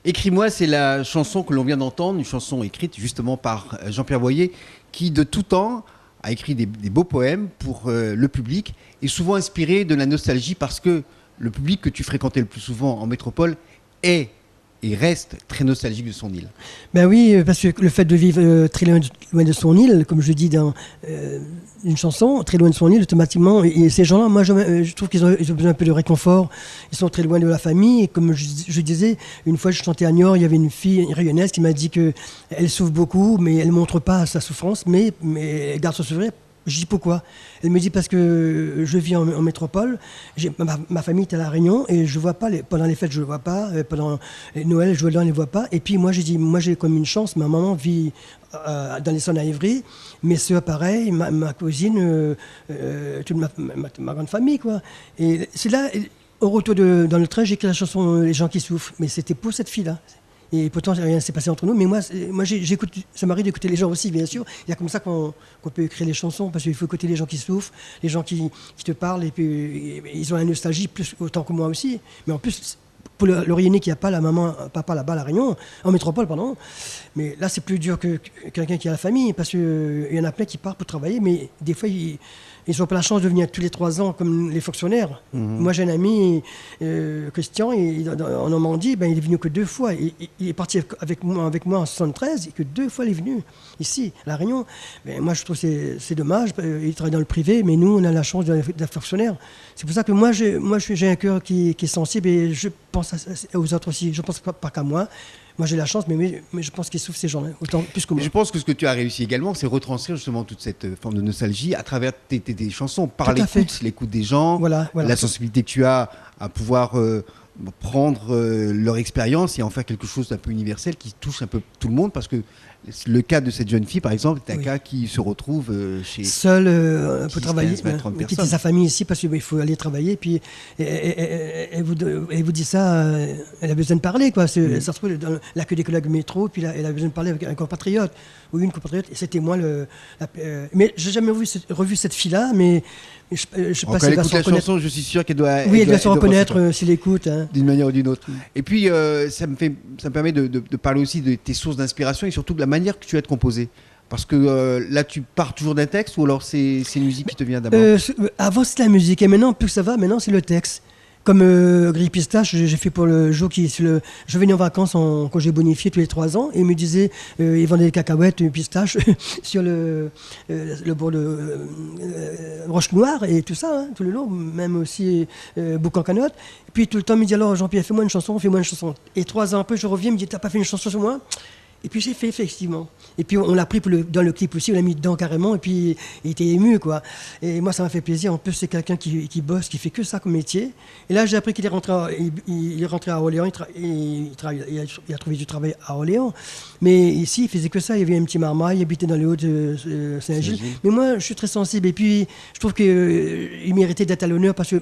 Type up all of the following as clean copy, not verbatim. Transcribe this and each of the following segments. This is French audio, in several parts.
Écris-moi, c'est la chanson que l'on vient d'entendre, une chanson écrite justement par Jean-Pierre Boyer, qui de tout temps a écrit des beaux poèmes pour le public et souvent inspiré de la nostalgie parce que le public que tu fréquentais le plus souvent en métropole est et reste très nostalgique de son île. Ben oui, parce que le fait de vivre très loin de son île, comme je dis dans une chanson, très loin de son île, automatiquement, et ces gens-là, moi je trouve ils ont besoin un peu de réconfort, ils sont très loin de la famille, et comme je disais, une fois je chantais à Niort, il y avait une fille, une rayonnaise, qui m'a dit qu'elle souffre beaucoup, mais elle ne montre pas sa souffrance, mais elle garde son sourire. Je dis pourquoi. Elle me dit parce que je vis en métropole, ma famille est à La Réunion et je vois pas pendant les fêtes je ne vois pas, pendant Noël je ne les vois pas. Et puis moi j'ai dit, moi j'ai comme une chance, ma maman vit dans les Sons à Évry, mes soeurs pareil, ma cousine, toute ma grande famille quoi. Et c'est là, au retour dans le train, j'ai écrit la chanson Les gens qui souffrent, mais c'était pour cette fille-là. Et pourtant, rien ne s'est passé entre nous. Mais moi j'écoute, ça m'arrive d'écouter les gens aussi, bien sûr. Il y a comme ça qu'on peut écrire les chansons, parce qu'il faut écouter les gens qui souffrent, les gens qui te parlent, et puis ils ont la nostalgie plus autant que moi aussi. Mais en plus, pour le Réunionnais qui n'a pas la maman, papa là-bas à La Réunion, en métropole, pardon. Mais là, c'est plus dur que quelqu'un qui a la famille, parce qu'il y en a plein qui partent pour travailler, mais des fois, ils n'ont pas la chance de venir tous les 3 ans comme les fonctionnaires. Moi, j'ai un ami, Christian, en Normandie, il est venu que 2 fois. Il est parti avec moi en 73, et que 2 fois il est venu ici, à La Réunion. Mais moi, je trouve que c'est dommage. Il travaille dans le privé, mais nous, on a la chance d'être fonctionnaires. C'est pour ça que moi, j'ai un cœur qui est sensible, et je pense aux autres aussi. Je ne pense pas qu'à moi. Moi, j'ai la chance, mais je pense qu'ils souffrent ces gens-là, autant plus que moi. Je pense que ce que tu as réussi également, c'est retranscrire justement toute cette forme de nostalgie à travers tes chansons, par l'écoute des gens, voilà. La sensibilité que tu as à pouvoir prendre leur expérience et en faire quelque chose d'un peu universel qui touche un peu tout le monde, parce que le cas de cette jeune fille, par exemple, est un cas qui se retrouve chez... Seule pour travailler, quitter sa famille ici parce qu'il faut aller travailler, puis elle vous dit ça, elle a besoin de parler, quoi. Ça se trouve dans la queue des collègues métro, puis elle a besoin de parler avec un compatriote, ou une compatriote, et c'était moi mais j'ai jamais revu cette fille-là, mais je sais pas si elle doit se reconnaître. Chanson, je suis sûr qu'elle doit... Oui, elle doit se reconnaître s'il écoute. Hein. D'une manière ou d'une autre. Et puis, ça me permet de parler aussi de tes sources d'inspiration et surtout de la manière que tu as de composer. Parce que là, tu pars toujours d'un texte ou alors c'est une musique qui te vient d'abord Avant, c'était la musique. Et maintenant, plus ça va, maintenant, c'est le texte. Comme Grille Pistache, j'ai fait pour le jour je venais en vacances en congé bonifié tous les 3 ans, et il me disait, ils vendaient des cacahuètes, pistaches sur le bord de Roche Noire et tout ça, hein, tout le long, même aussi Boucan-Canotte. Et puis tout le temps, il me dit, alors Jean-Pierre, fais-moi une chanson. Et 3 ans après, je reviens, il me dit, t'as pas fait une chanson sur moi? Et puis j'ai fait, effectivement. Et puis on l'a pris dans le clip aussi, on l'a mis dedans carrément, et puis il était ému, quoi. Et moi, ça m'a fait plaisir. En plus, c'est quelqu'un qui bosse, qui fait que ça comme métier. Et là, j'ai appris qu'il est rentré à Orléans, il a trouvé du travail à Orléans. Mais ici, il faisait que ça, il y avait un petit marmaille, il habitait dans les Hauts de Saint-Gilles. Mais moi, je suis très sensible. Et puis, je trouve qu'il méritait d'être à l'honneur, parce que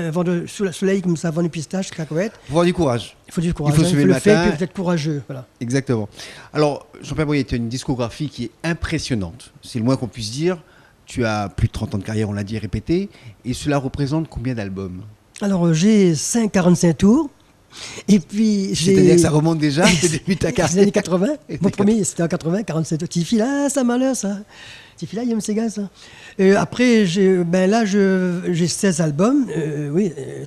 vendre sous le soleil comme ça, vendre des pistaches, cacahuètes. Il faut avoir du courage. Il faut du courage. Il faut se lever le matin. Il faut être courageux. Voilà. Exactement. Alors, Jean-Pierre Boyer, tu as une discographie qui est impressionnante. C'est le moins qu'on puisse dire. Tu as plus de 30 ans de carrière, on l'a dit et répété. Et cela représente combien d'albums ? Alors, j'ai 45 tours. Et puis, c'est-à-dire que ça remonte déjà depuis ta carrière. Les années 80. Mon premier, c'était en 80, 47 tours. Petit fil, ça malheur, ça. Petit fil, il aime ces gars, ça. Après, j'ai 16 albums.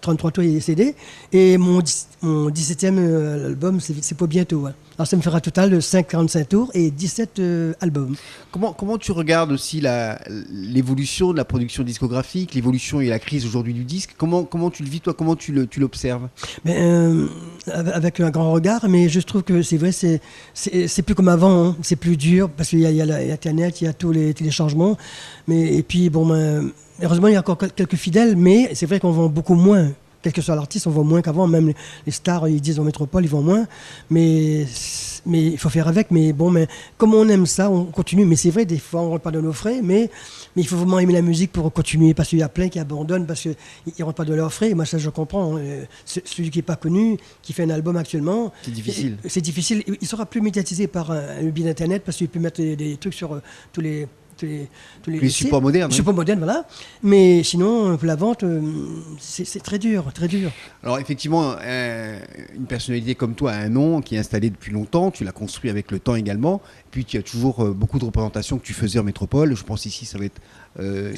33 tours et CD. Et mon 17e album, c'est pour bientôt. Hein. Alors, ça me fera total 45 tours et 17 albums. Comment tu regardes aussi l'évolution de la production discographique, l'évolution et la crise aujourd'hui du disque ? Comment tu le vis, toi ? Comment tu l'observes ? Avec un grand regard, mais je trouve que c'est vrai, c'est plus comme avant, hein. C'est plus dur, parce qu'il y a Internet, il y a tous les téléchargements. Et puis, heureusement, il y a encore quelques fidèles, mais c'est vrai qu'on vend beaucoup moins. Quel que soit l'artiste, on vend moins qu'avant. Même les stars, ils disent en métropole, ils vendent moins. Mais il faut faire avec. Mais comme on aime ça, on continue. Mais c'est vrai, des fois, on ne rentre pas dans nos frais. Mais il faut vraiment aimer la musique pour continuer. Parce qu'il y a plein qui abandonnent parce qu'ils ne rentrent pas dans leurs frais. Moi, ça, je comprends. Celui qui n'est pas connu, qui fait un album actuellement. C'est difficile. C'est difficile. Il ne sera plus médiatisé par le biais d'Internet parce qu'il peut mettre des trucs sur tous les tous Les supports modernes. Les supports modernes, voilà. Mais sinon, pour la vente, c'est très dur, très dur. Alors effectivement, une personnalité comme toi a un nom qui est installé depuis longtemps, tu l'as construit avec le temps également, puis tu as toujours beaucoup de représentations que tu faisais en métropole, je pense ici ça va être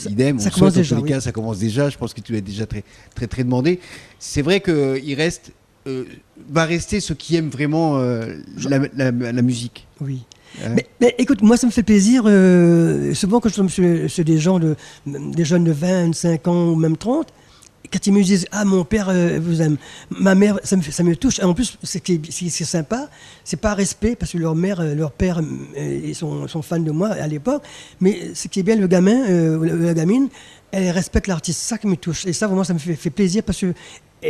idem, ça commence déjà, en tous les cas, ça commence déjà, je pense que tu vas être déjà très, très, très demandé. C'est vrai qu'il reste, va rester ceux qui aiment vraiment la musique. Oui. Mais écoute, moi ça me fait plaisir, souvent quand je tombe sur des gens, des jeunes de 25 ans ou même 30, quand ils me disent « Ah, mon père vous aime », ma mère, ça me touche. Et en plus, ce qui est sympa, c'est pas respect, parce que leur mère, leur père, ils sont fans de moi à l'époque, mais ce qui est bien, le gamin, la gamine, elle respecte l'artiste, c'est ça qui me touche. Et ça, vraiment, ça me fait plaisir, parce que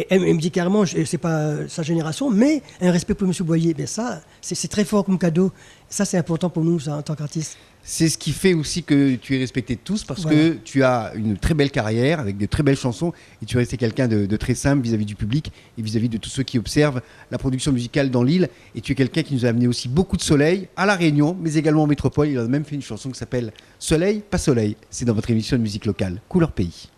elle me dit carrément, c'est pas sa génération, mais un respect pour M. Boyer. Ben ça, c'est très fort comme cadeau. Ça, c'est important pour nous, ça, en tant qu'artiste. C'est ce qui fait aussi que tu es respecté de tous, parce que tu as une très belle carrière avec de très belles chansons et tu es resté quelqu'un de très simple vis-à-vis du public et vis-à-vis de tous ceux qui observent la production musicale dans l'île. Et tu es quelqu'un qui nous a amené aussi beaucoup de soleil à La Réunion, mais également en métropole. Il a même fait une chanson qui s'appelle Soleil, pas soleil. C'est dans votre émission de musique locale, Couleur Pays.